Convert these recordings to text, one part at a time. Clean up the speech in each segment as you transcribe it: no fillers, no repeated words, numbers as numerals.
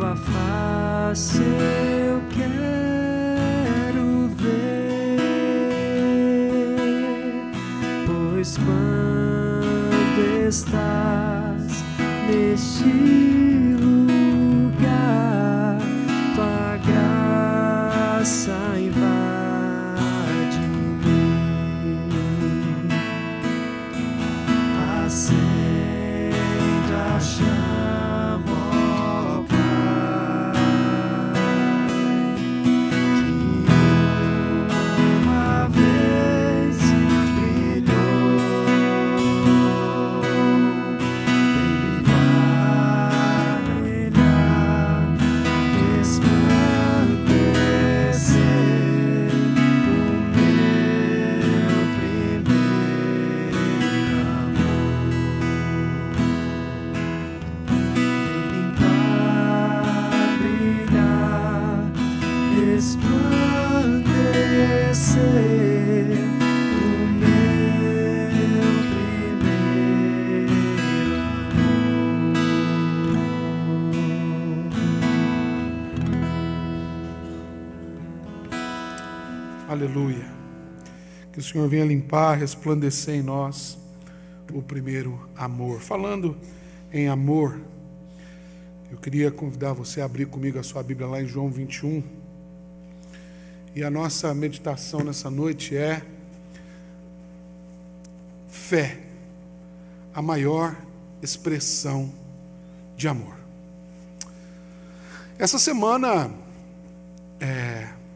tua face eu quero ver, pois quando estás neste lugar, tua graça invade-me. Acende a chama, ó Pai, que uma vez brilhou, brilhar, brilhar, resplandecer o meu primeiro amor. Limpar, brilhar, resplandecer o meu primeiro amor. Aleluia. Que o Senhor venha limpar, resplandecer em nós o primeiro amor. Falando em amor, eu queria convidar você a abrir comigo a sua Bíblia lá em João 21. E a nossa meditação nessa noite é fé, a maior expressão de amor. Essa semana,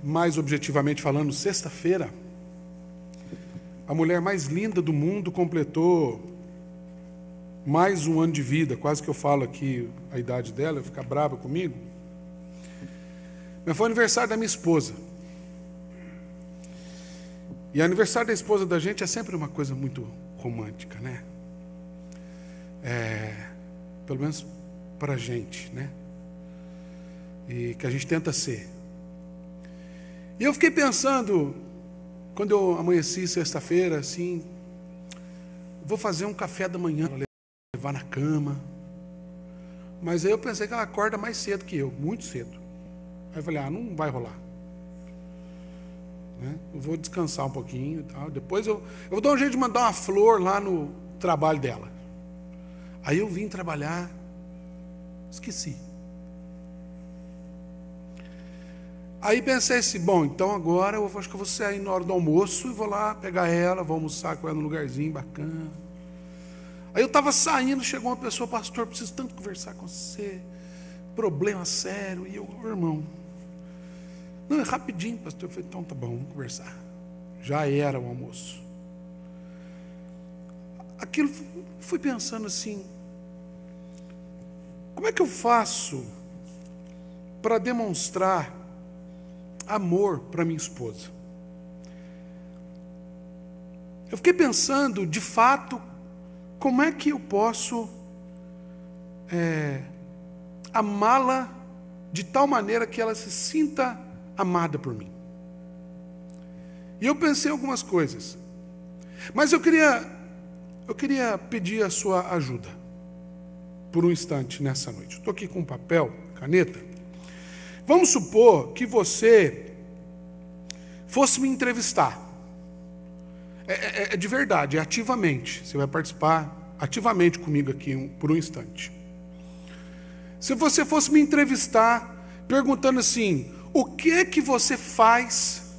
mais objetivamente falando, sexta-feira, a mulher mais linda do mundo completou mais um ano de vida. Quase que eu falo aqui a idade dela, fica brava comigo. Mas foi aniversário da minha esposa. E aniversário da esposa da gente é sempre uma coisa muito romântica, né? Pelo menos para a gente, né? E que a gente tenta ser. E eu fiquei pensando, quando eu amanheci sexta-feira, assim, vou fazer um café da manhã, levar na cama. Mas aí eu pensei que ela acorda mais cedo que eu, muito cedo. Aí eu falei, não vai rolar. Né? Eu vou descansar um pouquinho e tal. Depois eu vou dar um jeito de mandar uma flor lá no trabalho dela. Aí eu vim trabalhar, esqueci. Aí pensei assim, bom, então agora eu acho que eu vou sair na hora do almoço e vou lá pegar ela, vou almoçar com ela num lugarzinho bacana. Aí eu estava saindo, chegou uma pessoa, pastor, preciso tanto conversar com você, problema sério. E eu, irmão, não, é rapidinho, pastor. Eu falei, então tá bom, vamos conversar. Já era o almoço. Aquilo, fui pensando assim, como é que eu faço para demonstrar amor para minha esposa? Eu fiquei pensando, de fato, como é que eu posso amá-la de tal maneira que ela se sinta amada por mim. E eu pensei em algumas coisas, mas eu queria pedir a sua ajuda por um instante nessa noite. Estou aqui com papel, caneta. Vamos supor que você fosse me entrevistar. É de verdade, é ativamente. Você vai participar ativamente comigo aqui por um instante. Se você fosse me entrevistar perguntando assim, o que é que você faz,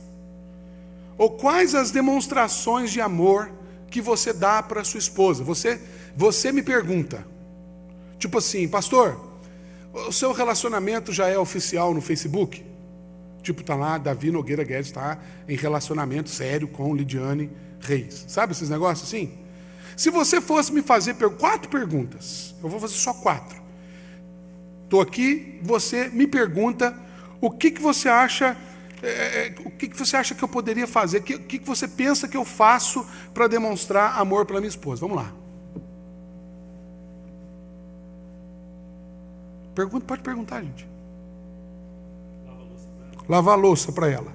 ou quais as demonstrações de amor que você dá para sua esposa? Você me pergunta, tipo assim, pastor, o seu relacionamento já é oficial no Facebook? Tipo, tá lá, Davi Nogueira Guedes está em relacionamento sério com Lidiane Reis. Sabe esses negócios assim? Se você fosse me fazer 4 perguntas, eu vou fazer só 4. Estou aqui, você me pergunta o que você acha, o que você acha que eu poderia fazer, o que você pensa que eu faço para demonstrar amor pela minha esposa. Vamos lá. Pode perguntar, gente. Lavar a louça para ela.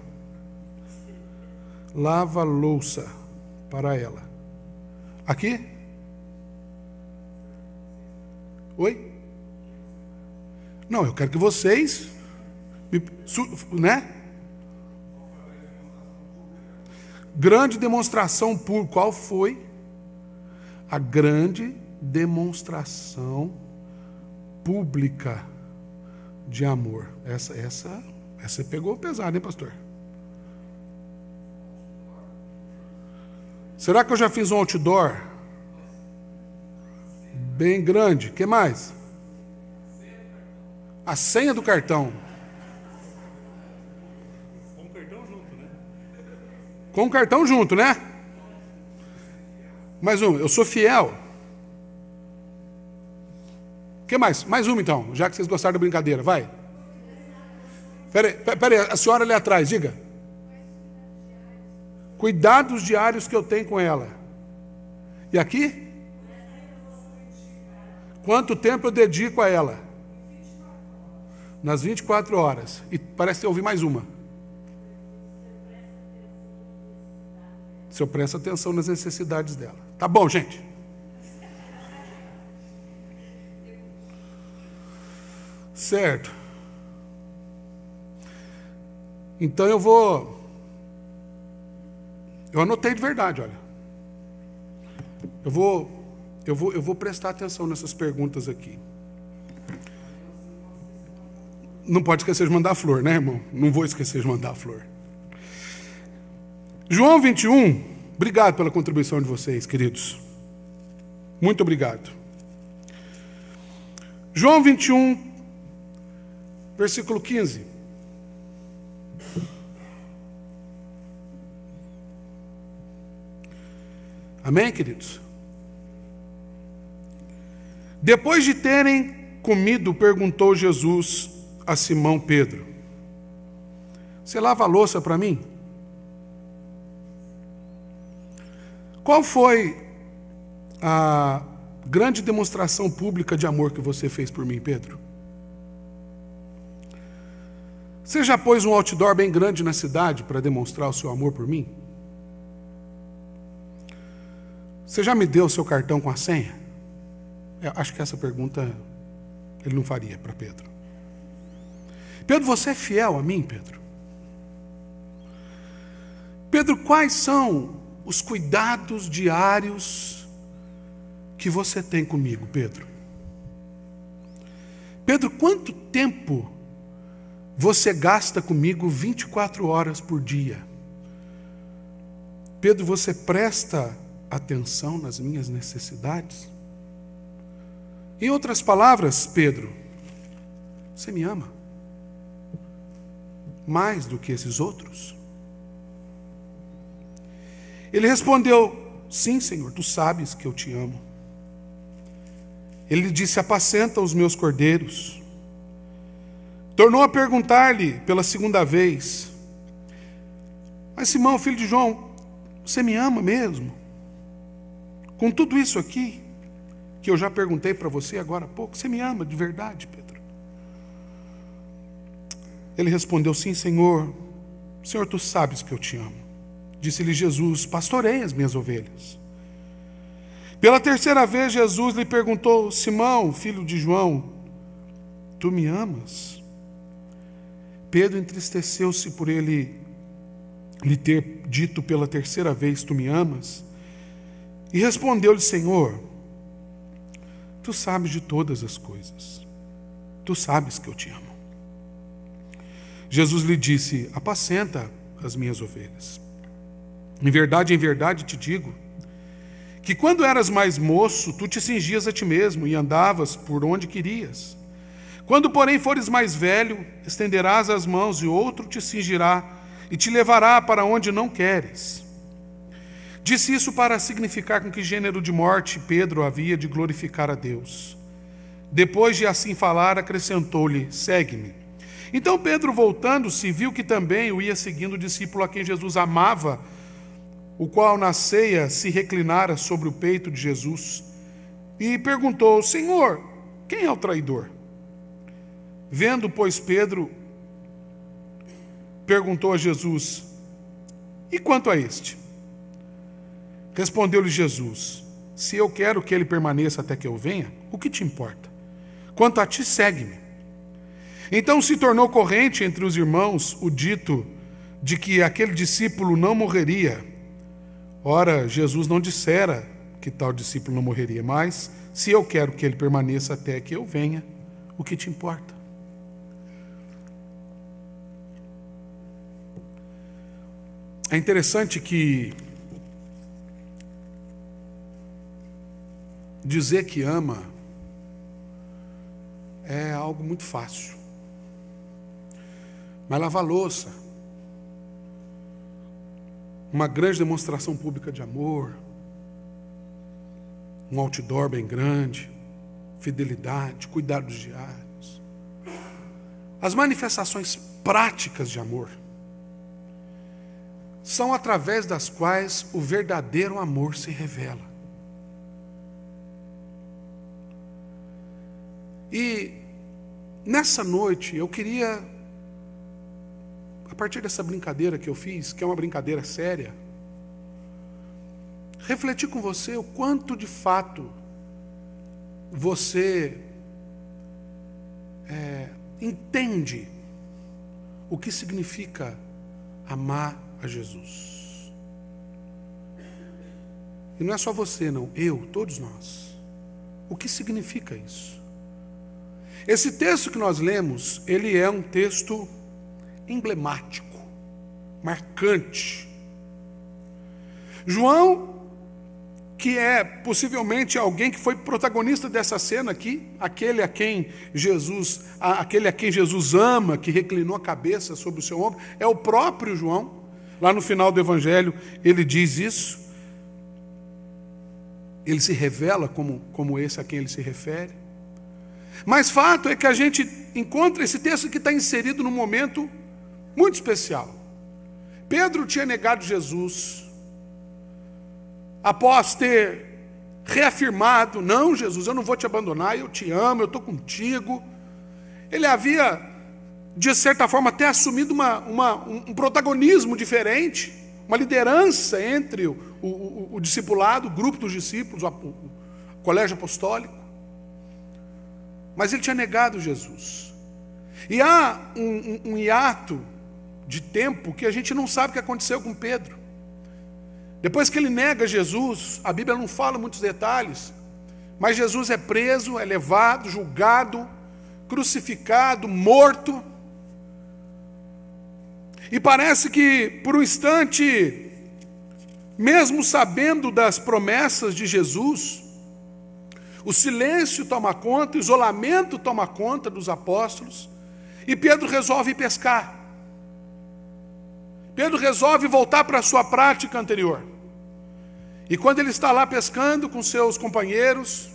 Lava a louça para ela. Aqui? Oi? Não, eu quero que vocês, né? Grande demonstração pública. Qual foi a grande demonstração pública de amor? Essa pegou pesado, hein, pastor? Será que eu já fiz um outdoor bem grande? O que mais? A senha do cartão. Com o cartão junto, né? Com o cartão junto, né? Mais um. Eu sou fiel. O que mais? Mais uma, então, já que vocês gostaram da brincadeira. Vai. Peraí, a senhora ali atrás, diga. Cuidados diários que eu tenho com ela. E aqui? Quanto tempo eu dedico a ela? Nas 24 horas. E parece que eu ouvi mais uma. Se eu presto atenção nas necessidades dela. Tá bom, gente? Certo. Então eu anotei de verdade, olha. Eu vou prestar atenção nessas perguntas aqui. Não pode esquecer de mandar a flor, né, irmão? Não vou esquecer de mandar a flor. João 21, obrigado pela contribuição de vocês, queridos. Muito obrigado. João 21, versículo 15. Amém, queridos? Depois de terem comido, perguntou Jesus a Simão Pedro: você lava a louça para mim? Qual foi a grande demonstração pública de amor que você fez por mim, Pedro? Você já pôs um outdoor bem grande na cidade para demonstrar o seu amor por mim? Você já me deu o seu cartão com a senha? Eu acho que essa pergunta ele não faria para Pedro. Pedro, você é fiel a mim, Pedro? Pedro, quais são os cuidados diários que você tem comigo, Pedro? Pedro, quanto tempo você gasta comigo 24 horas por dia? Pedro, você presta atenção nas minhas necessidades? Em outras palavras, Pedro, você me ama mais do que esses outros? Ele respondeu: sim, Senhor, tu sabes que eu te amo. Ele lhe disse: apacenta os meus cordeiros. Tornou a perguntar-lhe pela segunda vez: mas Simão, filho de João, você me ama mesmo? Com tudo isso aqui, que eu já perguntei para você agora há pouco, você me ama de verdade, Pedro? Ele respondeu: sim, Senhor, tu sabes que eu te amo. Disse-lhe Jesus: pastorei as minhas ovelhas. Pela terceira vez, Jesus lhe perguntou: Simão, filho de João, tu me amas? Pedro entristeceu-se por ele lhe ter dito pela terceira vez: tu me amas? E respondeu-lhe: Senhor, tu sabes de todas as coisas. Tu sabes que eu te amo. Jesus lhe disse: apacenta as minhas ovelhas. Em verdade te digo, que quando eras mais moço, tu te cingias a ti mesmo e andavas por onde querias. Quando, porém, fores mais velho, estenderás as mãos e outro te cingirá e te levará para onde não queres. Disse isso para significar com que gênero de morte Pedro havia de glorificar a Deus. Depois de assim falar, acrescentou-lhe: segue-me. Então Pedro, voltando-se, viu que também o ia seguindo o discípulo a quem Jesus amava, o qual na ceia se reclinara sobre o peito de Jesus, e perguntou: Senhor, quem é o traidor? Vendo, pois, Pedro, perguntou a Jesus: e quanto a este? Respondeu-lhe Jesus: se eu quero que ele permaneça até que eu venha, o que te importa? Quanto a ti, segue-me. Então se tornou corrente entre os irmãos o dito de que aquele discípulo não morreria. Ora, Jesus não dissera que tal discípulo não morreria, mas se eu quero que ele permaneça até que eu venha, o que te importa? É interessante que dizer que ama é algo muito fácil. Mas lavar louça, uma grande demonstração pública de amor, um outdoor bem grande, fidelidade, cuidados diários, as manifestações práticas de amor são através das quais o verdadeiro amor se revela. E nessa noite eu queria, a partir dessa brincadeira que eu fiz, que é uma brincadeira séria, refletir com você o quanto de fato você entende o que significa amar a Jesus. E não é só você, não, eu, todos nós. O que significa isso? Esse texto que nós lemos, ele é um texto emblemático, marcante. João, que é possivelmente alguém que foi protagonista dessa cena aqui, aquele a quem Jesus ama, que reclinou a cabeça sobre o seu ombro, é o próprio João. Lá no final do Evangelho, ele diz isso. Ele se revela como esse a quem ele se refere. Mas fato é que a gente encontra esse texto que está inserido num momento muito especial. Pedro tinha negado Jesus, após ter reafirmado: não, Jesus, eu não vou te abandonar, eu te amo, eu estou contigo. Ele havia, de certa forma, até assumido um protagonismo diferente, uma liderança entre o discipulado, o grupo dos discípulos, o colégio apostólico. Mas ele tinha negado Jesus. E há um hiato de tempo que a gente não sabe o que aconteceu com Pedro. Depois que ele nega Jesus, a Bíblia não fala muitos detalhes, mas Jesus é preso, é levado, julgado, crucificado, morto. E parece que, por um instante, mesmo sabendo das promessas de Jesus, o silêncio toma conta, o isolamento toma conta dos apóstolos, e Pedro resolve ir pescar. Pedro resolve voltar para a sua prática anterior. E quando ele está lá pescando com seus companheiros,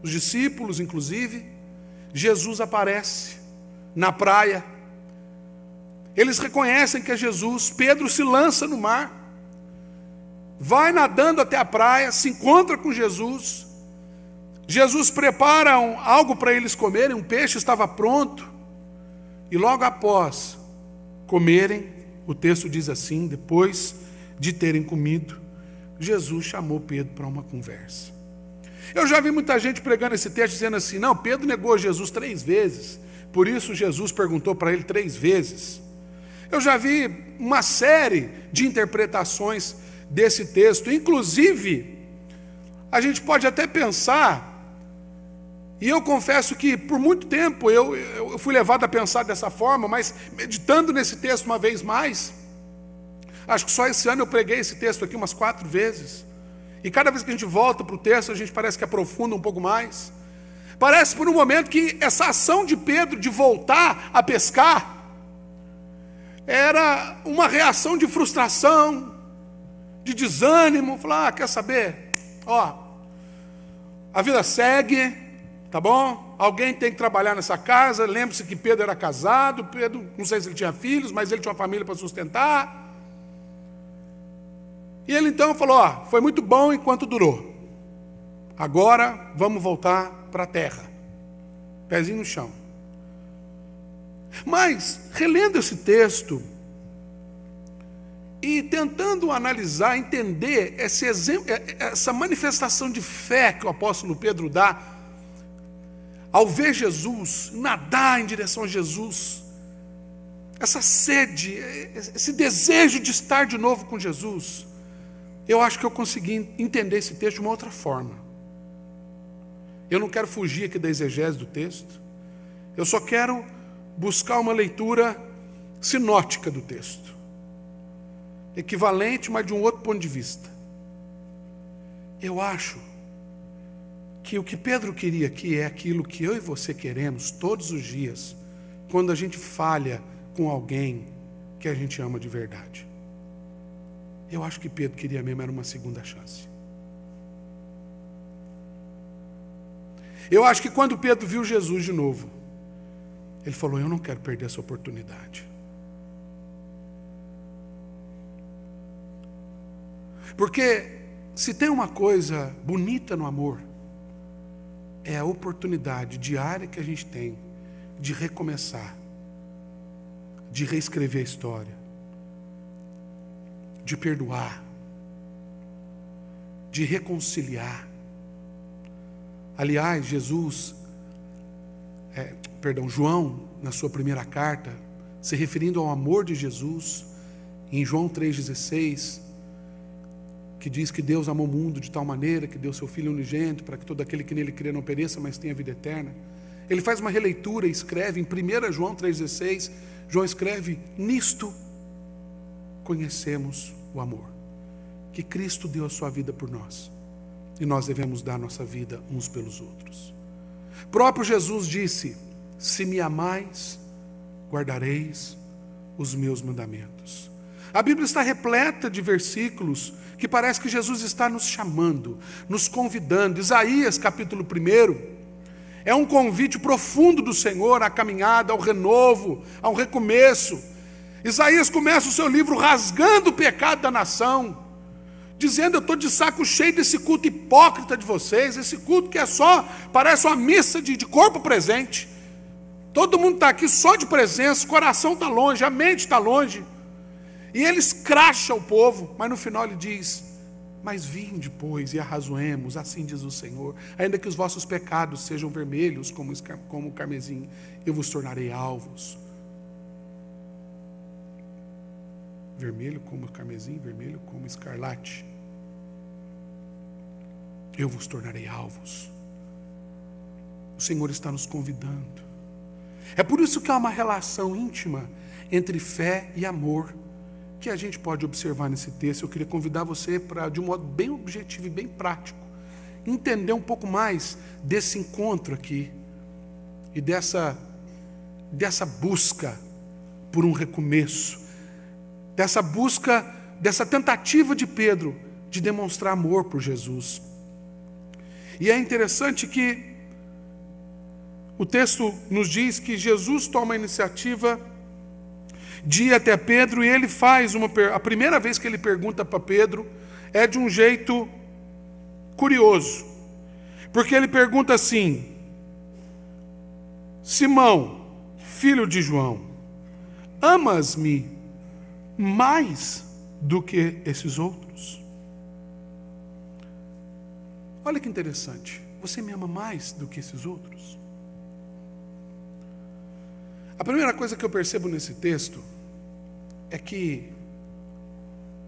os discípulos inclusive, Jesus aparece na praia. Eles reconhecem que é Jesus. Pedro se lança no mar, vai nadando até a praia, se encontra com Jesus. Jesus prepara algo para eles comerem, um peixe estava pronto. E logo após comerem, o texto diz assim: depois de terem comido, Jesus chamou Pedro para uma conversa. Eu já vi muita gente pregando esse texto dizendo assim: não, Pedro negou Jesus 3 vezes, por isso Jesus perguntou para ele 3 vezes. Eu já vi uma série de interpretações desse texto, inclusive a gente pode até pensar, e eu confesso que por muito tempo eu fui levado a pensar dessa forma, mas meditando nesse texto uma vez mais, acho que só esse ano eu preguei esse texto aqui umas 4 vezes, e cada vez que a gente volta para o texto, a gente parece que aprofunda um pouco mais. Parece por um momento que essa ação de Pedro de voltar a pescar era uma reação de frustração, de desânimo. Falar: quer saber? A vida segue. Tá bom? Alguém tem que trabalhar nessa casa. Lembre-se que Pedro era casado. Pedro, não sei se ele tinha filhos, mas ele tinha uma família para sustentar. E ele então falou: foi muito bom enquanto durou. Agora vamos voltar para a terra. Pezinho no chão. Mas, relendo esse texto e tentando analisar, entender essa manifestação de fé que o apóstolo Pedro dá ao ver Jesus, nadar em direção a Jesus, essa sede, esse desejo de estar de novo com Jesus, eu acho que eu consegui entender esse texto de uma outra forma. Eu não quero fugir aqui da exegese do texto, eu só quero buscar uma leitura sinótica do texto, equivalente, mas de um outro ponto de vista. Eu acho que o que Pedro queria aqui é aquilo que eu e você queremos todos os dias, quando a gente falha com alguém que a gente ama de verdade. Eu acho que Pedro queria mesmo era uma segunda chance. Eu acho que quando Pedro viu Jesus de novo, ele falou: eu não quero perder essa oportunidade. Porque se tem uma coisa bonita no amor, é a oportunidade diária que a gente tem de recomeçar, de reescrever a história, de perdoar, de reconciliar. Aliás, João, na sua primeira carta, se referindo ao amor de Jesus, em João 3,16, que diz que Deus amou o mundo de tal maneira que deu seu Filho unigênito para que todo aquele que nele crê não pereça, mas tenha vida eterna. Ele faz uma releitura e escreve em 1 João 3,16, João escreve: nisto conhecemos o amor, que Cristo deu a sua vida por nós, e nós devemos dar nossa vida uns pelos outros. O próprio Jesus disse: se me amais, guardareis os meus mandamentos. A Bíblia está repleta de versículos que parece que Jesus está nos chamando, nos convidando. Isaías capítulo 1 é um convite profundo do Senhor à caminhada, ao renovo, ao recomeço. Isaías começa o seu livro rasgando o pecado da nação, dizendo: eu estou de saco cheio desse culto hipócrita de vocês, esse culto que parece uma missa de corpo presente. Todo mundo está aqui só de presença, o coração está longe, a mente está longe. E ele escracha o povo, mas no final ele diz: mas vinde, pois, e arrazoemos, assim diz o Senhor, ainda que os vossos pecados sejam vermelhos como o carmesim, eu vos tornarei alvos. Vermelho como carmesim, vermelho como escarlate. Eu vos tornarei alvos. O Senhor está nos convidando. É por isso que há uma relação íntima entre fé e amor, que a gente pode observar nesse texto. Eu queria convidar você para, de um modo bem objetivo e bem prático, entender um pouco mais desse encontro aqui, e dessa busca por um recomeço, dessa busca, dessa tentativa de Pedro de demonstrar amor por Jesus. E é interessante que o texto nos diz que Jesus toma a iniciativa de ir até Pedro, e ele faz a primeira vez que ele pergunta para Pedro é de um jeito curioso, porque ele pergunta assim: Simão, filho de João, amas-me mais do que esses outros? Olha que interessante, você me ama mais do que esses outros? A primeira coisa que eu percebo nesse texto é que,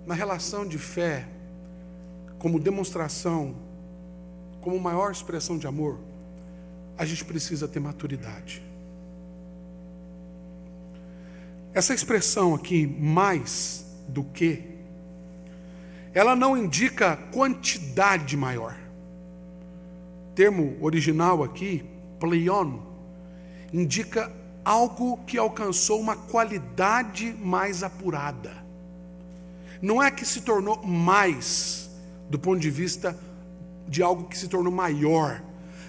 na relação de fé, como demonstração, como maior expressão de amor, a gente precisa ter maturidade. Essa expressão aqui, mais do que, ela não indica quantidade maior. O termo original aqui, pleion, indica algo que alcançou uma qualidade mais apurada. Não é que se tornou mais, do ponto de vista de algo que se tornou maior,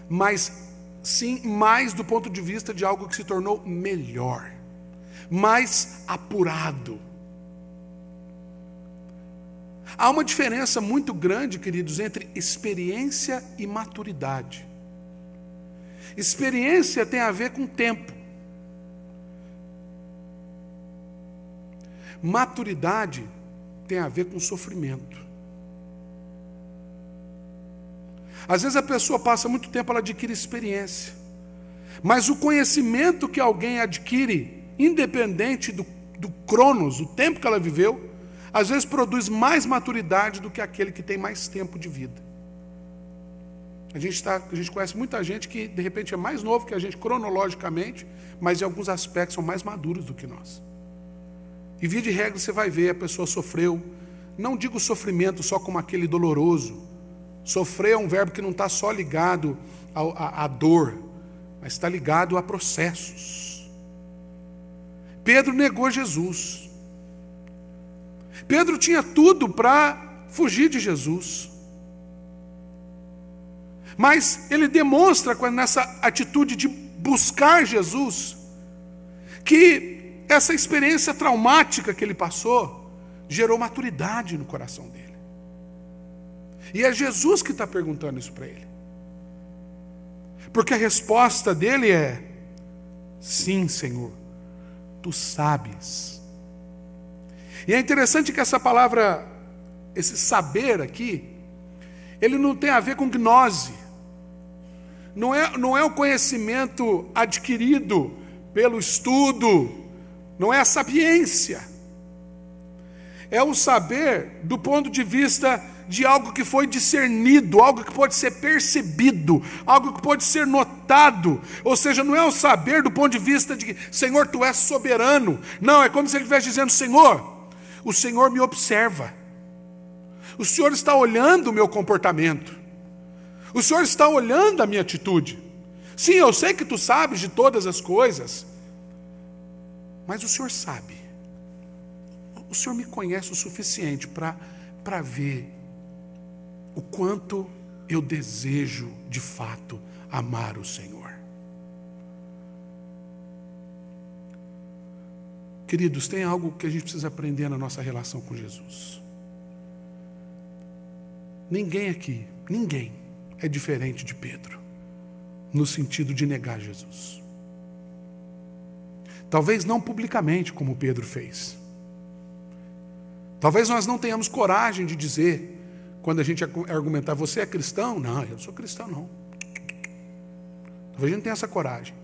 mas sim mais do ponto de vista de algo que se tornou melhor, mais apurado. Há uma diferença muito grande, queridos, entre experiência e maturidade. Experiência tem a ver com tempo. Maturidade tem a ver com sofrimento. Às vezes a pessoa passa muito tempo, ela adquire experiência, Mas o conhecimento que alguém adquire, independente do cronos, o tempo que ela viveu, às vezes produz mais maturidade do que aquele que tem mais tempo de vida. A gente conhece muita gente que, de repente, é mais novo que a gente cronologicamente, mas em alguns aspectos são mais maduros do que nós. E via de regra você vai ver, a pessoa sofreu, não digo sofrimento só como aquele doloroso. Sofrer é um verbo que não está só ligado à dor, mas está ligado a processos. Pedro negou Jesus. Pedro tinha tudo para fugir de Jesus. Mas ele demonstra nessa atitude de buscar Jesus, que essa experiência traumática que ele passou gerou maturidade no coração dele. E é Jesus que está perguntando isso para ele. Porque a resposta dele é: sim, Senhor, tu sabes. E é interessante que essa palavra, esse saber aqui, ele não tem a ver com gnose. Não é o conhecimento adquirido pelo estudo, não é a sapiência. É o saber do ponto de vista de algo que foi discernido, algo que pode ser percebido, algo que pode ser notado. Ou seja, não é o saber do ponto de vista de que, Senhor, tu és soberano. Não, é como se ele estivesse dizendo: Senhor, o Senhor me observa. O Senhor está olhando o meu comportamento. O Senhor está olhando a minha atitude. Sim, eu sei que tu sabes de todas as coisas, mas o Senhor sabe. O Senhor me conhece o suficiente para ver o quanto eu desejo, de fato, amar o Senhor. Queridos, tem algo que a gente precisa aprender na nossa relação com Jesus. Ninguém aqui, ninguém é diferente de Pedro, no sentido de negar Jesus. Talvez não publicamente, como Pedro fez. Talvez nós não tenhamos coragem de dizer, quando a gente argumentar: você é cristão? Não, eu não sou cristão, não. Talvez a gente não tenha essa coragem.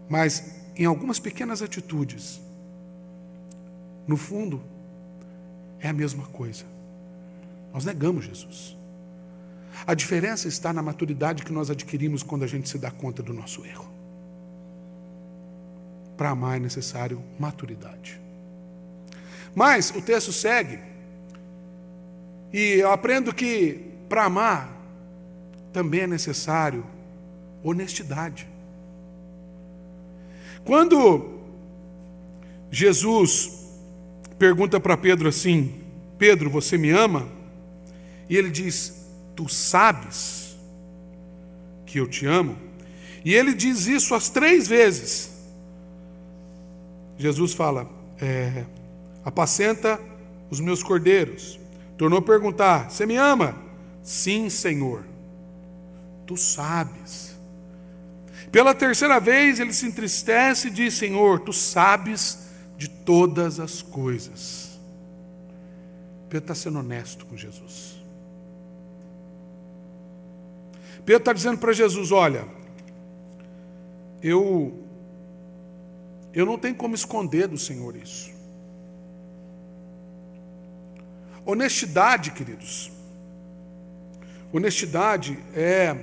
Mas, em algumas pequenas atitudes, no fundo, é a mesma coisa. Nós negamos Jesus. A diferença está na maturidade que nós adquirimos quando a gente se dá conta do nosso erro. Para amar é necessário maturidade. Mas o texto segue, e eu aprendo que para amar também é necessário honestidade. Quando Jesus pergunta para Pedro assim: Pedro, você me ama? E ele diz: tu sabes que eu te amo? E ele diz isso as 3 vezes. Jesus fala: apacenta os meus cordeiros. Tornou a perguntar: você me ama? Sim, Senhor, tu sabes. Pela 3ª vez ele se entristece e diz: Senhor, tu sabes de todas as coisas. Pedro está sendo honesto com Jesus. Pedro está dizendo para Jesus: olha, eu não tenho como esconder do Senhor isso. Honestidade, queridos. Honestidade é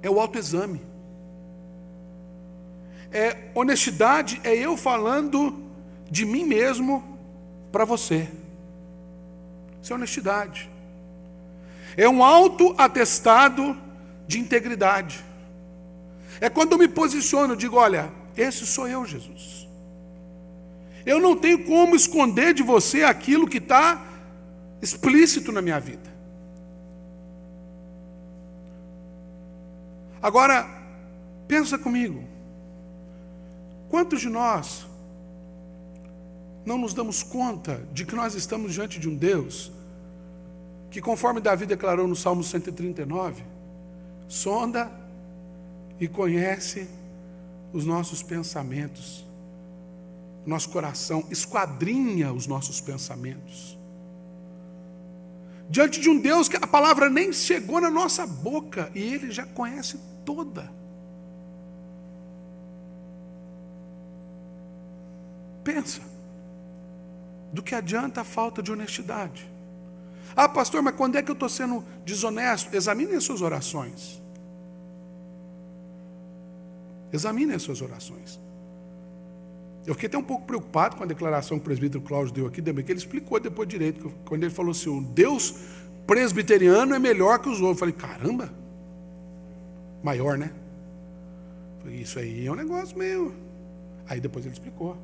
o autoexame. Honestidade é eu falando de mim mesmo para você. Isso é honestidade. É um autoatestado de integridade. É quando eu me posiciono, eu digo: olha, esse sou eu, Jesus. Eu não tenho como esconder de você aquilo que está explícito na minha vida. Agora, pensa comigo. Quantos de nós não nos damos conta de que nós estamos diante de um Deus que, conforme Davi declarou no Salmo 139, sonda e conhece os nossos pensamentos, nosso coração, esquadrinha os nossos pensamentos. Diante de um Deus que a palavra nem chegou na nossa boca, e Ele já conhece toda. Pensa, do que adianta a falta de honestidade? Ah, pastor, mas quando é que eu estou sendo desonesto? Examine as suas orações. Examine as suas orações. Eu fiquei até um pouco preocupado com a declaração que o presbítero Cláudio deu aqui, também, que ele explicou depois direito, quando ele falou assim, o Deus presbiteriano é melhor que os outros. Eu falei, caramba, maior, né? Eu falei, isso aí é um negócio meio... Aí depois ele explicou.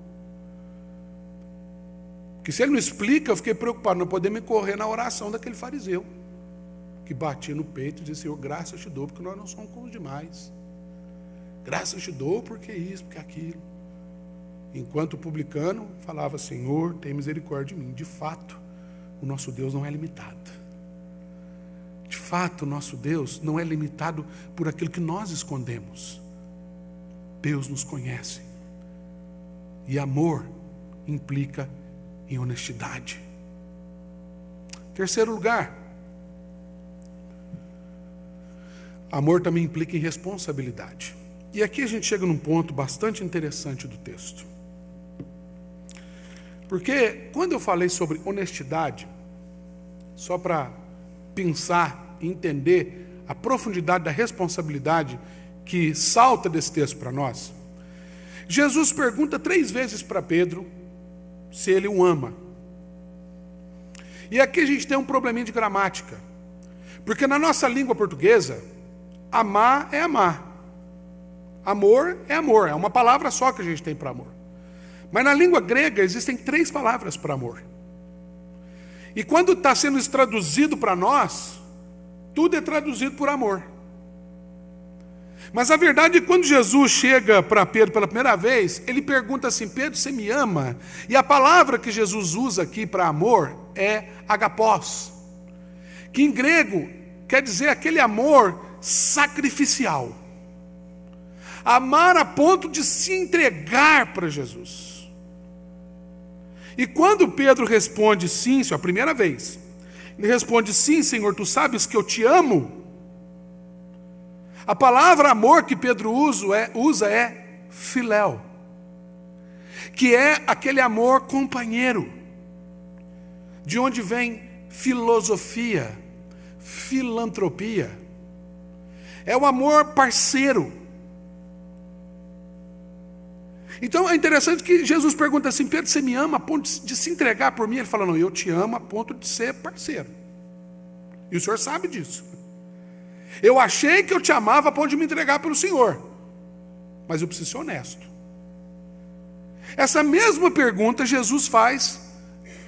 Porque se ele não explica, eu fiquei preocupado, não poder me correr na oração daquele fariseu, que batia no peito e dizia, Senhor, graças te dou, porque nós não somos como os demais. Graças te dou, porque isso, porque aquilo. Enquanto o publicano falava, Senhor, tem misericórdia de mim. De fato, o nosso Deus não é limitado. De fato, o nosso Deus não é limitado por aquilo que nós escondemos. Deus nos conhece. E amor implica em honestidade. Terceiro lugar, amor também implica em responsabilidade. E aqui a gente chega num ponto bastante interessante do texto. Porque quando eu falei sobre honestidade, só para pensar e entender a profundidade da responsabilidade que salta desse texto para nós, Jesus pergunta 3 vezes para Pedro se ele o ama. E aqui a gente tem um probleminha de gramática. Porque na nossa língua portuguesa, amar é amar. Amor é amor. É uma palavra só que a gente tem para amor. Mas na língua grega existem 3 palavras para amor. E quando está sendo traduzido para nós, tudo é traduzido por amor. Mas a verdade é que quando Jesus chega para Pedro pela primeira vez, ele pergunta assim, Pedro, você me ama? E a palavra que Jesus usa aqui para amor é agapós, que em grego quer dizer aquele amor sacrificial. Amar a ponto de se entregar para Jesus. E quando Pedro responde sim, isso é a primeira vez, ele responde sim, Senhor, tu sabes que eu te amo. A palavra amor que Pedro usa é filéu, que é aquele amor companheiro, de onde vem filosofia, filantropia. É o amor parceiro. Então é interessante que Jesus pergunta assim, Pedro, você me ama a ponto de se entregar por mim? Ele fala, não, eu te amo a ponto de ser parceiro. E o Senhor sabe disso. Eu achei que eu te amava a ponto de me entregar pelo Senhor. Mas eu preciso ser honesto. Essa mesma pergunta Jesus faz,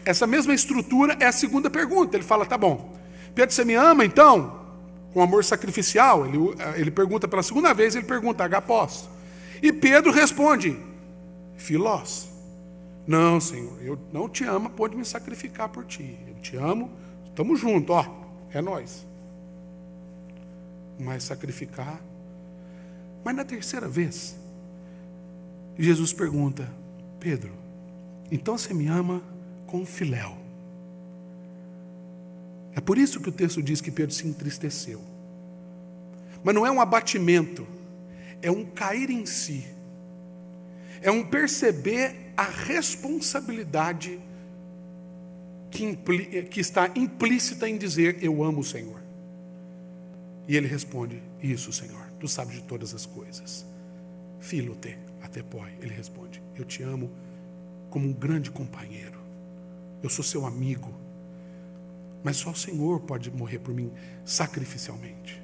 essa mesma estrutura é a segunda pergunta. Ele fala, tá bom, Pedro, você me ama então? Com amor sacrificial? Ele pergunta pela segunda vez, ele pergunta, agapós. E Pedro responde, filós. Não, Senhor, eu não te amo a ponto de me sacrificar por ti. Eu te amo, estamos juntos, ó, é nós. Mas sacrificar. Mas na terceira vez, Jesus pergunta, Pedro, então você me ama com filéu. É por isso que o texto diz que Pedro se entristeceu. Mas não é um abatimento, é um cair em si. É um perceber a responsabilidade que está implícita em dizer, eu amo o Senhor. E ele responde, isso, Senhor, tu sabes de todas as coisas. Filote, até poi, ele responde, eu te amo como um grande companheiro. Eu sou seu amigo. Mas só o Senhor pode morrer por mim sacrificialmente.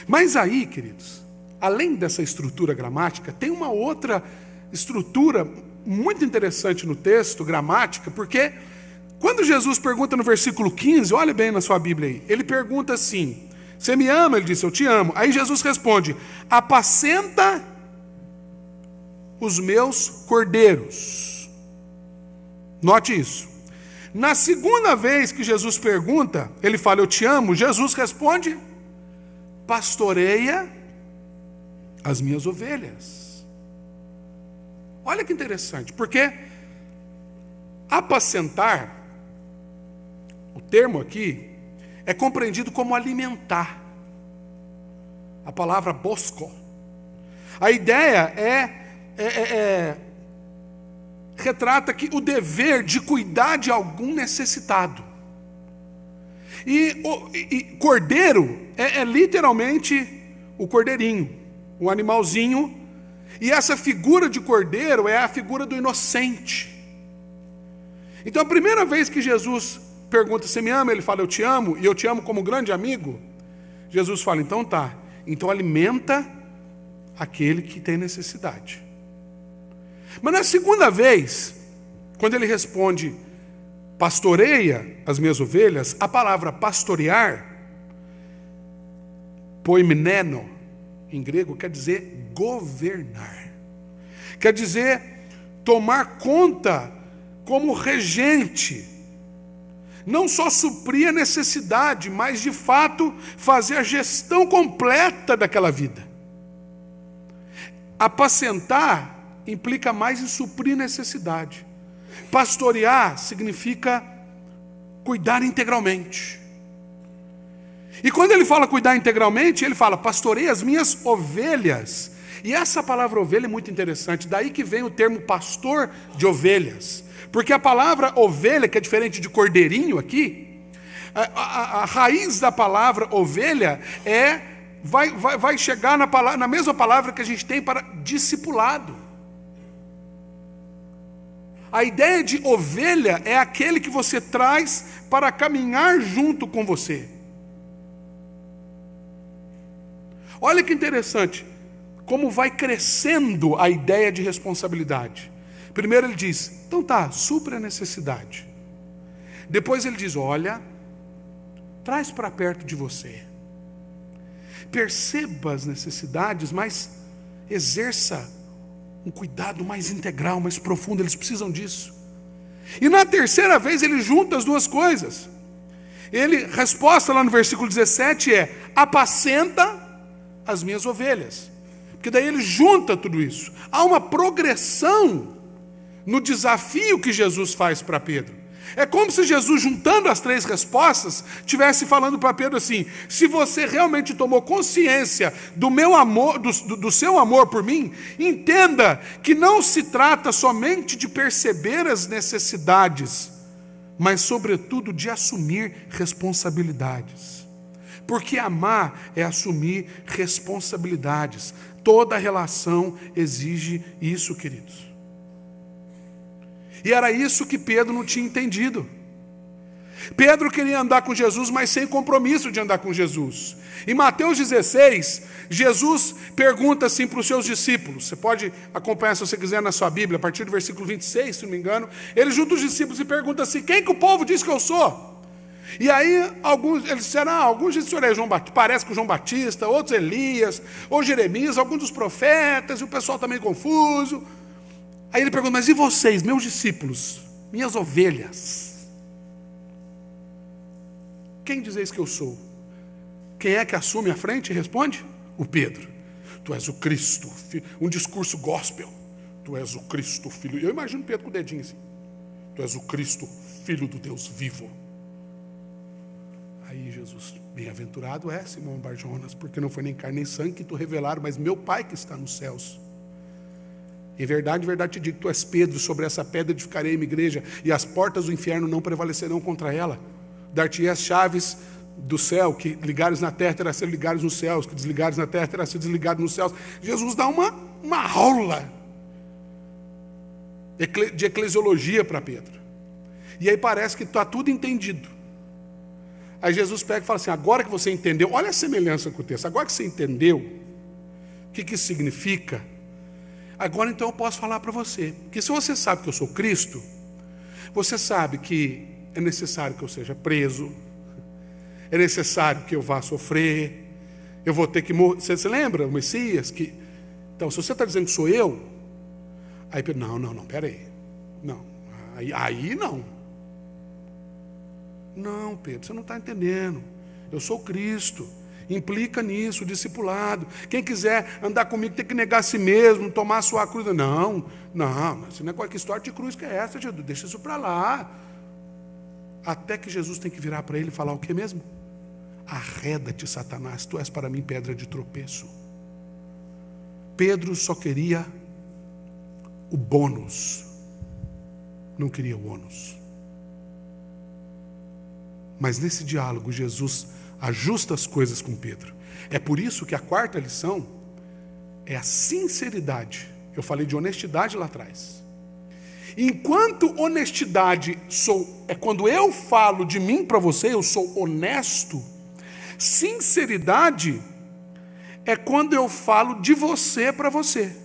Mas aí, queridos, além dessa estrutura gramática, tem uma outra estrutura muito interessante no texto, gramática, porque quando Jesus pergunta no versículo 15, olha bem na sua Bíblia aí, ele pergunta assim, você me ama? Ele disse, eu te amo. Aí Jesus responde, apacenta os meus cordeiros. Note isso. Na segunda vez que Jesus pergunta, ele fala, eu te amo, Jesus responde, pastoreia as minhas ovelhas. Olha que interessante, porque apacentar, o termo aqui, é compreendido como alimentar. a palavra bosco. A ideia retrata que o dever de cuidar de algum necessitado. E cordeiro é literalmente o cordeirinho, o animalzinho. E essa figura de cordeiro é a figura do inocente. Então a primeira vez que Jesus pergunta, você me ama? Ele fala, eu te amo, e eu te amo como grande amigo. Jesus fala, então tá, então alimenta aquele que tem necessidade. Mas na segunda vez, quando ele responde, pastoreia as minhas ovelhas, a palavra pastorear, poimeneno, em grego, quer dizer governar. Quer dizer tomar conta como regente. Não só suprir a necessidade, mas de fato fazer a gestão completa daquela vida. Apacentar implica mais em suprir necessidade. Pastorear significa cuidar integralmente. E quando ele fala cuidar integralmente, ele fala, pastorei as minhas ovelhas. E essa palavra ovelha é muito interessante, daí que vem o termo pastor de ovelhas. Porque a palavra ovelha, que é diferente de cordeirinho aqui, a raiz da palavra ovelha vai chegar na mesma palavra que a gente tem para discipulado. A ideia de ovelha é aquele que você traz para caminhar junto com você. Olha que interessante, como vai crescendo a ideia de responsabilidade. Primeiro ele diz, então tá, supra a necessidade. Depois ele diz, olha, traz para perto de você. Perceba as necessidades, mas exerça um cuidado mais integral, mais profundo, eles precisam disso. E na terceira vez ele junta as duas coisas. Resposta lá no versículo 17 é, apacenta as minhas ovelhas. Porque daí ele junta tudo isso. Há uma progressão no desafio que Jesus faz para Pedro. É como se Jesus, juntando as três respostas, estivesse falando para Pedro assim, se você realmente tomou consciência do meu amor, do seu amor por mim, entenda que não se trata somente de perceber as necessidades, mas sobretudo de assumir responsabilidades. Porque amar é assumir responsabilidades. Toda relação exige isso, queridos. E era isso que Pedro não tinha entendido. Pedro queria andar com Jesus, mas sem compromisso de andar com Jesus. Em Mateus 16, Jesus pergunta assim para os seus discípulos. Você pode acompanhar se você quiser na sua Bíblia, a partir do versículo 26, se não me engano. Ele junta os discípulos e pergunta assim, quem que o povo diz que eu sou? E aí eles disseram, alguns dizem que o senhor é João Batista, parece com João Batista, outros Elias, ou Jeremias, alguns dos profetas, e o pessoal está meio confuso. Aí ele pergunta, mas e vocês, meus discípulos, minhas ovelhas? Quem dizeis que eu sou? Quem é que assume a frente e responde? O Pedro. Tu és o Cristo, um discurso gospel. Tu és o Cristo, filho. Eu imagino Pedro com o dedinho assim. Tu és o Cristo, filho do Deus vivo. Aí Jesus, bem-aventurado é Simão Barjonas, porque não foi nem carne nem sangue que tu revelaram, mas meu Pai que está nos céus. Em verdade te digo, tu és Pedro, sobre essa pedra edificarei uma igreja, e as portas do inferno não prevalecerão contra ela. Dar-te-ei as chaves do céu, que ligares na terra terá sido ligares nos céus, que desligares na terra terá sido desligado nos céus. Jesus dá uma aula de eclesiologia para Pedro. E aí parece que está tudo entendido. Aí Jesus pega e fala assim, agora que você entendeu, olha a semelhança com o texto, agora que você entendeu o que isso significa, agora então eu posso falar para você, que se você sabe que eu sou Cristo, você sabe que é necessário que eu seja preso, é necessário que eu vá sofrer, eu vou ter que morrer. Você se lembra, o Messias? Então, se você está dizendo que sou eu, aí Pedro, não, peraí. Não, aí não. Não, Pedro, você não está entendendo. Eu sou Cristo. Implica nisso, o discipulado. Quem quiser andar comigo tem que negar a si mesmo, tomar a sua cruz. Não, esse negócio, que história de cruz que é essa, Jesus? Deixa isso para lá. Até que Jesus tem que virar para ele e falar o que mesmo? arreda-te, Satanás, tu és para mim pedra de tropeço. Pedro só queria o bônus, não queria o ônus. Mas nesse diálogo, Jesus ajusta as coisas com Pedro. É por isso que a quarta lição é a sinceridade. Eu falei de honestidade lá atrás. Enquanto honestidade é quando eu falo de mim para você, eu sou honesto. Sinceridade é quando eu falo de você para você.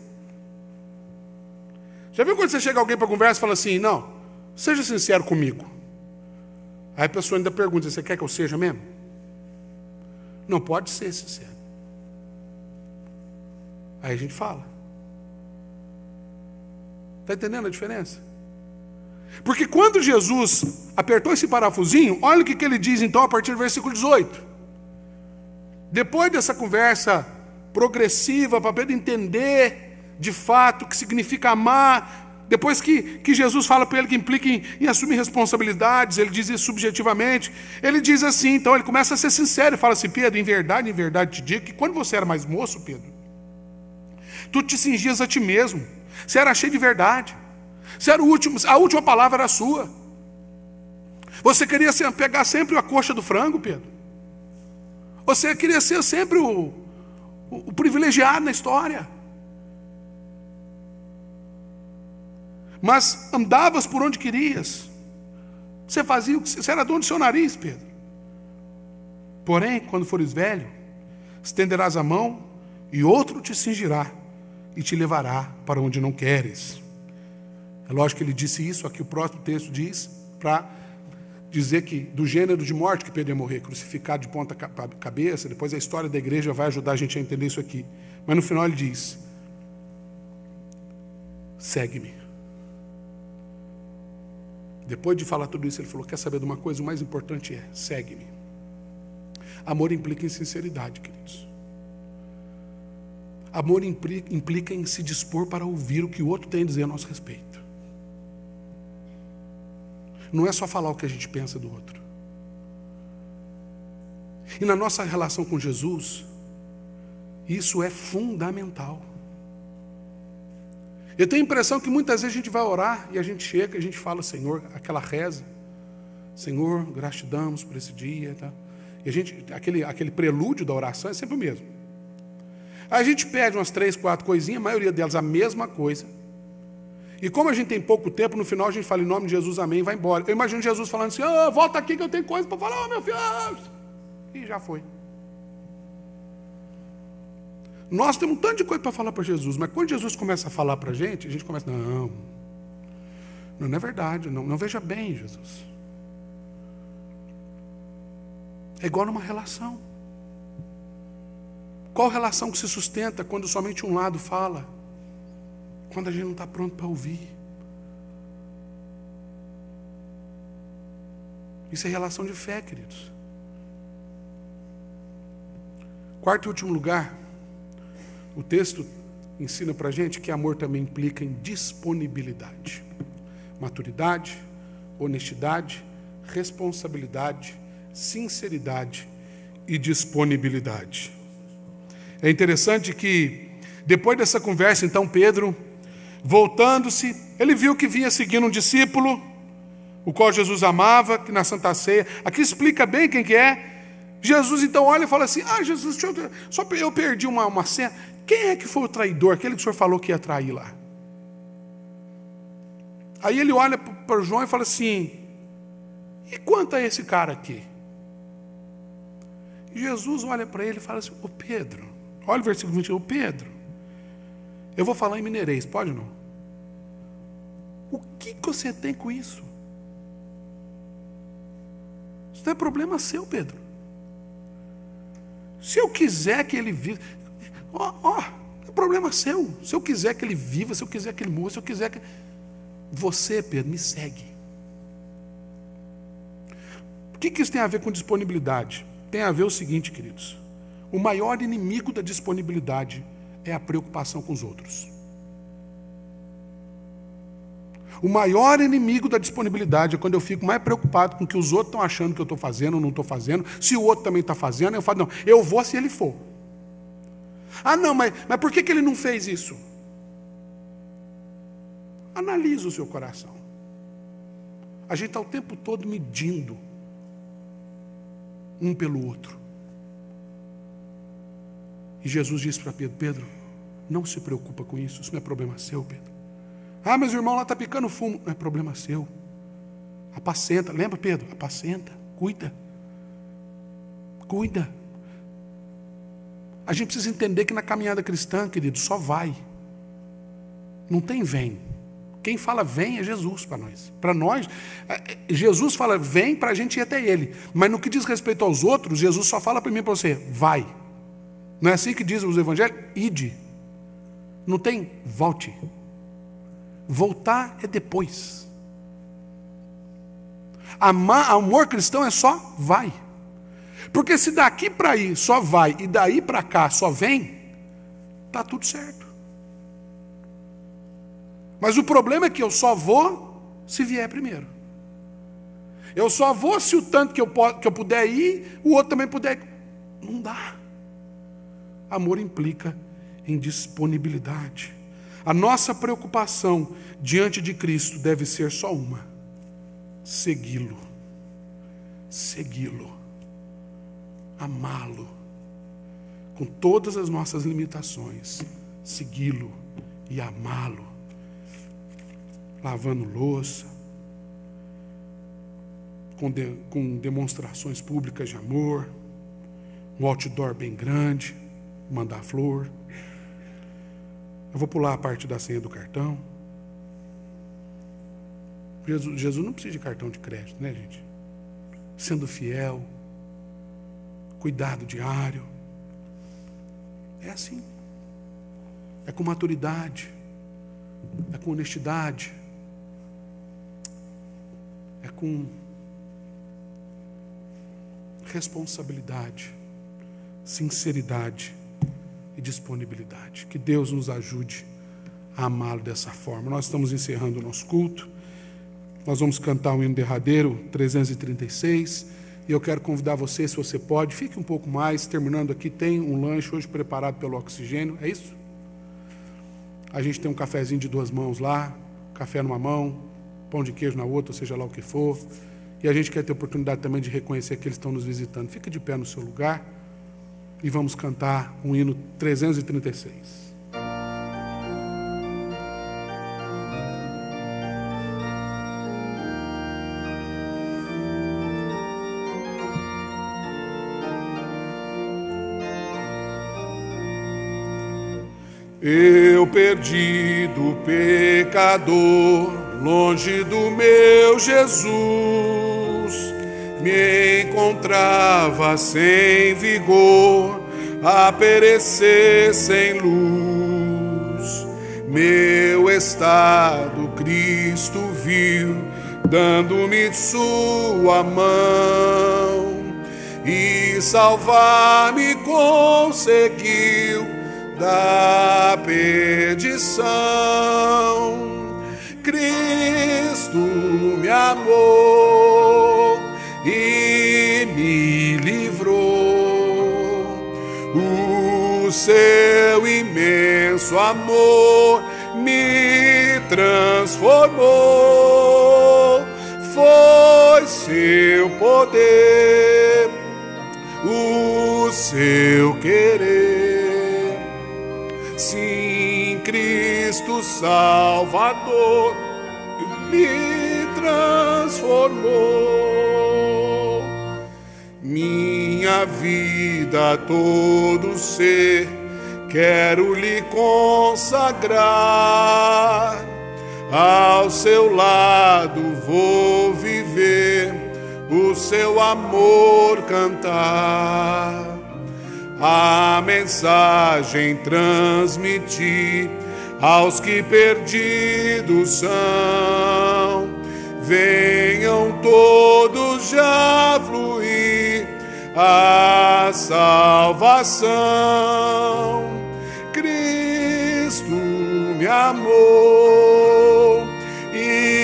Já viu quando você chega alguém para conversa e fala assim, não, seja sincero comigo. Aí a pessoa ainda pergunta, você quer que eu seja mesmo? Não pode ser sincero. Aí a gente fala. Está entendendo a diferença? Porque quando Jesus apertou esse parafusinho, olha o que ele diz então a partir do versículo 18. Depois dessa conversa progressiva, para Pedro entender de fato o que significa amar, depois que Jesus fala para ele que implica em assumir responsabilidades, ele diz isso subjetivamente, ele diz assim, então ele começa a ser sincero e fala assim, Pedro, em verdade te digo que quando você era mais moço, Pedro, tu te cingias a ti mesmo, você era cheio de verdade, você era a última palavra era sua, você queria pegar sempre a coxa do frango, Pedro, você queria ser sempre o privilegiado na história, mas andavas por onde querias, você fazia o que você era dono do seu nariz, Pedro. Porém, quando fores velho, estenderás a mão e outro te cingirá e te levará para onde não queres. É lógico que ele disse isso, aqui o próximo texto diz, para dizer que do gênero de morte que Pedro ia morrer, crucificado de ponta cabeça, depois a história da igreja vai ajudar a gente a entender isso aqui. Mas no final ele diz, segue-me. Depois de falar tudo isso, ele falou, quer saber de uma coisa? O mais importante é, segue-me. Amor implica em sinceridade, queridos. Amor implica em se dispor para ouvir o que o outro tem a dizer a nosso respeito. Não é só falar o que a gente pensa do outro. E na nossa relação com Jesus, isso é fundamental. Eu tenho a impressão que muitas vezes a gente vai orar e a gente chega e a gente fala, Senhor, aquela reza, Senhor, graças te damos por esse dia, tá? E a gente, aquele prelúdio da oração é sempre o mesmo. Aí a gente pede umas 3, 4 coisinhas, a maioria delas a mesma coisa. E como a gente tem pouco tempo, no final a gente fala em nome de Jesus, amém, e vai embora. Eu imagino Jesus falando assim, volta aqui que eu tenho coisa para falar, meu filho. E já foi. Nós temos um tanto de coisa para falar para Jesus, mas quando Jesus começa a falar para a gente começa, não é verdade, não veja bem, Jesus. É igual numa relação. Qual relação que se sustenta quando somente um lado fala? Quando a gente não está pronto para ouvir. Isso é relação de fé, queridos. Quarto e último lugar, o texto ensina para a gente que amor também implica em disponibilidade. Maturidade, honestidade, responsabilidade, sinceridade e disponibilidade. É interessante que, depois dessa conversa, então, Pedro, voltando-se, ele viu que vinha seguindo um discípulo, o qual Jesus amava, que na Santa Ceia, aqui explica bem quem que é. Jesus então olha e fala assim, Jesus, eu perdi uma cena. Quem é que foi o traidor, aquele que o senhor falou que ia trair lá? Aí ele olha para João e fala assim, e quanto a esse cara aqui? E Jesus olha para ele e fala assim, ô Pedro, olha o versículo 21, ô Pedro, eu vou falar em mineirês, pode ou não? O que você tem com isso? Isso não é problema seu, Pedro. Se eu quiser que ele viva, é problema seu. Se eu quiser que ele viva, se eu quiser que ele morra, se eu quiser que... Você, Pedro, me segue. O que isso tem a ver com disponibilidade? Tem a ver o seguinte, queridos. O maior inimigo da disponibilidade é a preocupação com os outros. O maior inimigo da disponibilidade é quando eu fico mais preocupado com o que os outros estão achando que eu estou fazendo ou não estou fazendo. Se o outro também está fazendo, eu falo, não, eu vou se ele for. Ah, não, mas por que ele não fez isso? Analisa o seu coração. A gente está o tempo todo medindo um pelo outro. E Jesus disse para Pedro, Pedro, não se preocupa com isso, isso não é problema seu, Pedro. Ah, mas o irmão lá está picando fumo. Não é problema seu. Apacenta, lembra, Pedro? Apacenta, cuida. Cuida. A gente precisa entender que na caminhada cristã, querido, só vai. Não tem vem. Quem fala vem é Jesus para nós. Para nós, Jesus fala vem para a gente ir até Ele. Mas no que diz respeito aos outros, Jesus só fala para mim e para você, vai. Não é assim que diz os evangelhos? Ide. Não tem volte. Voltar é depois. Amor cristão é só vai. Porque se daqui para aí só vai e daí para cá só vem, está tudo certo. Mas o problema é que eu só vou se vier primeiro. Eu só vou se o tanto que eu puder ir, o outro também puder. Não dá. Amor implica em disponibilidade. A nossa preocupação diante de Cristo deve ser só uma: segui-lo. Segui-lo. Amá-lo. Com todas as nossas limitações. Segui-lo e amá-lo. Lavando louça. Com demonstrações públicas de amor. Um outdoor bem grande. Mandar flor. Eu vou pular a parte da senha do cartão. Jesus não precisa de cartão de crédito, né, gente? Sendo fiel, cuidado diário. É assim. É com maturidade. É com honestidade. É com responsabilidade, sinceridade e disponibilidade. Que Deus nos ajude a amá-lo dessa forma. Nós estamos encerrando o nosso culto. Nós vamos cantar o hino derradeiro 336. E eu quero convidar você, se você pode, fique um pouco mais. Terminando aqui, tem um lanche hoje preparado pelo Oxigênio. É isso? A gente tem um cafezinho de 2 mãos lá, café numa mão, pão de queijo na outra, seja lá o que for. E a gente quer ter oportunidade também de reconhecer que eles estão nos visitando. Fica de pé no seu lugar e vamos cantar um hino 336. Eu perdido pecador, longe do meu Jesus, me encontrava sem vigor, a perecer sem luz. Meu estado Cristo viu, dando-me sua mão, e salvar-me conseguiu da perdição. Cristo me amou e me livrou. O seu imenso amor me transformou. Foi seu poder, o seu querer. Sim, Cristo Salvador me transformou. Minha vida, todo ser, quero lhe consagrar. Ao seu lado vou viver, o seu amor cantar. A mensagem transmitir aos que perdidos são. Venham todos já fluir a salvação. Cristo me amou e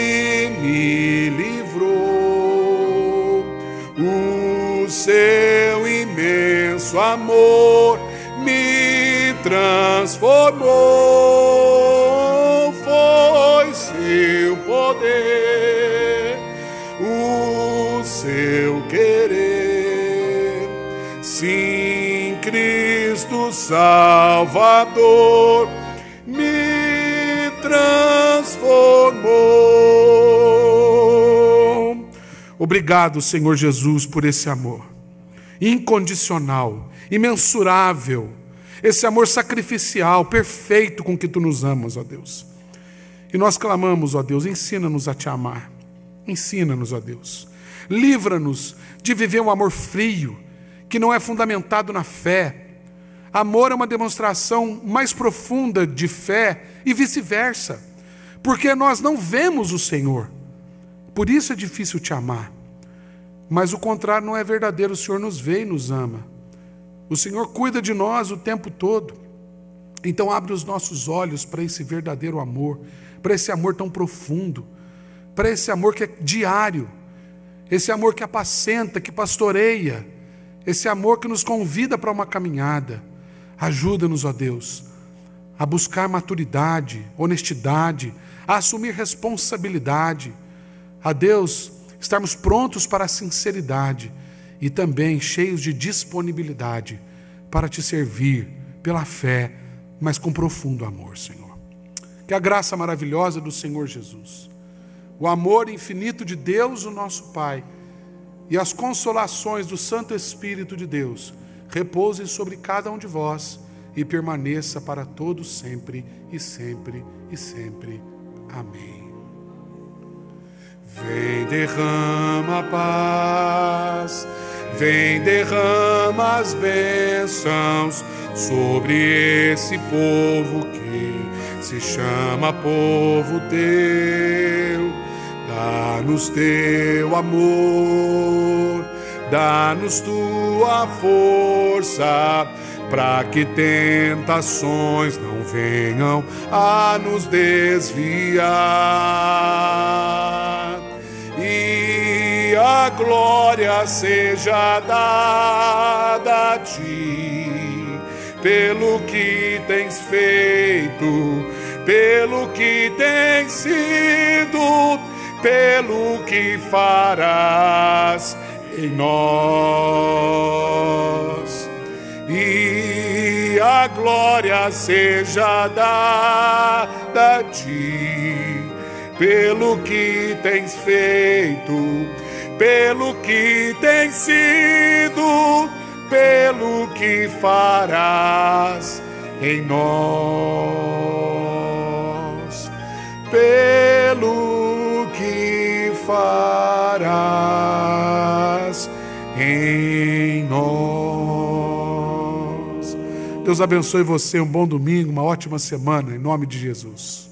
imenso amor me transformou. Foi seu poder, o seu querer. Sim, Cristo Salvador me transformou. Obrigado, Senhor Jesus, por esse amor incondicional, imensurável, esse amor sacrificial, perfeito com que Tu nos amas, ó Deus. E nós clamamos, ó Deus, ensina-nos a Te amar. Ensina-nos, ó Deus. Livra-nos de viver um amor frio, que não é fundamentado na fé. Amor é uma demonstração mais profunda de fé e vice-versa, porque nós não vemos o Senhor. Por isso é difícil Te amar. Mas o contrário não é verdadeiro, o Senhor nos vê e nos ama. O Senhor cuida de nós o tempo todo. Então abre os nossos olhos para esse verdadeiro amor, para esse amor tão profundo, para esse amor que é diário, esse amor que apacenta, que pastoreia, esse amor que nos convida para uma caminhada. Ajuda-nos, ó Deus, a buscar maturidade, honestidade, a assumir responsabilidade. A Deus, estarmos prontos para a sinceridade e também cheios de disponibilidade para Te servir pela fé, mas com profundo amor, Senhor. Que a graça maravilhosa do Senhor Jesus, o amor infinito de Deus, o nosso Pai, e as consolações do Santo Espírito de Deus repousem sobre cada um de vós e permaneça para todos sempre e sempre e sempre. Amém. Vem, derrama a paz, vem, derrama as bênçãos sobre esse povo que se chama povo Teu. Dá-nos Teu amor, dá-nos Tua força, para que tentações não venham a nos desviar. E a glória seja dada a Ti, pelo que tens feito, pelo que tens sido, pelo que farás em nós. E a glória seja dada a Ti, pelo que tens feito, pelo que tens sido, pelo que farás em nós, pelo que farás em nós. Deus abençoe você, um bom domingo, uma ótima semana, em nome de Jesus.